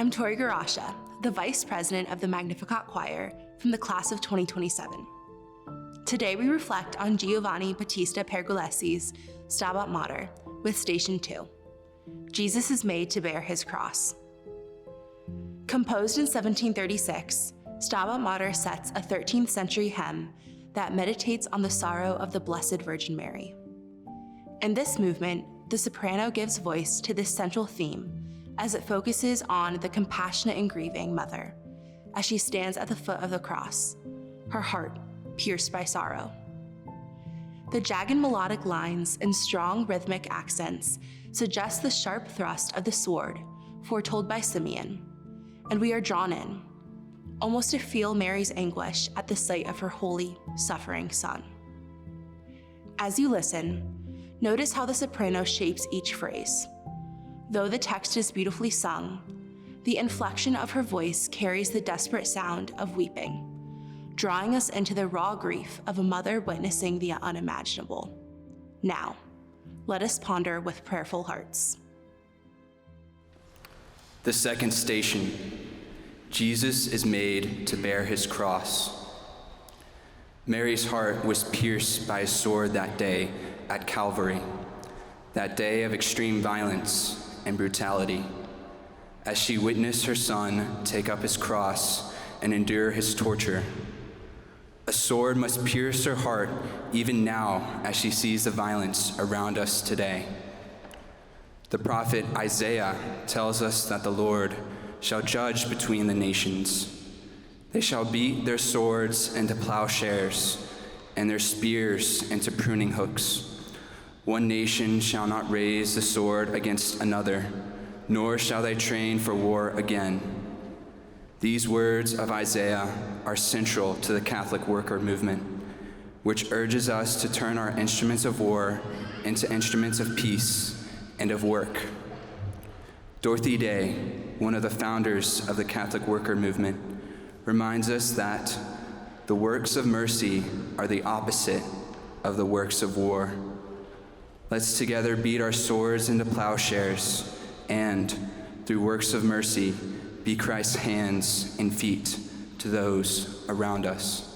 I'm Tori Garasha, the Vice President of the Magnificat Choir from the class of 2027. Today we reflect on Giovanni Battista Pergolesi's Stabat Mater with Station 2. Jesus is made to bear his cross. Composed in 1736, Stabat Mater sets a 13th century hymn that meditates on the sorrow of the Blessed Virgin Mary. In this movement, the soprano gives voice to this central theme as it focuses on the compassionate and grieving mother as she stands at the foot of the cross, her heart pierced by sorrow. The jagged melodic lines and strong rhythmic accents suggest the sharp thrust of the sword foretold by Simeon, and we are drawn in, almost to feel Mary's anguish at the sight of her holy, suffering son. As you listen, notice how the soprano shapes each phrase. Though the text is beautifully sung, the inflection of her voice carries the desperate sound of weeping, drawing us into the raw grief of a mother witnessing the unimaginable. Now, let us ponder with prayerful hearts. The second station. Jesus is made to bear his cross. Mary's heart was pierced by a sword that day at Calvary, that day of extreme violence and brutality, as she witnessed her son take up his cross and endure his torture. A sword must pierce her heart even now as she sees the violence around us today. The prophet Isaiah tells us that the Lord shall judge between the nations. They shall beat their swords into plowshares and their spears into pruning hooks. One nation shall not raise the sword against another, nor shall they train for war again. These words of Isaiah are central to the Catholic worker movement, which urges us to turn our instruments of war into instruments of peace and of work. Dorothy Day, one of the founders of the Catholic worker movement, reminds us that the works of mercy are the opposite of the works of war. Let's together beat our swords into plowshares and, through works of mercy, be Christ's hands and feet to those around us.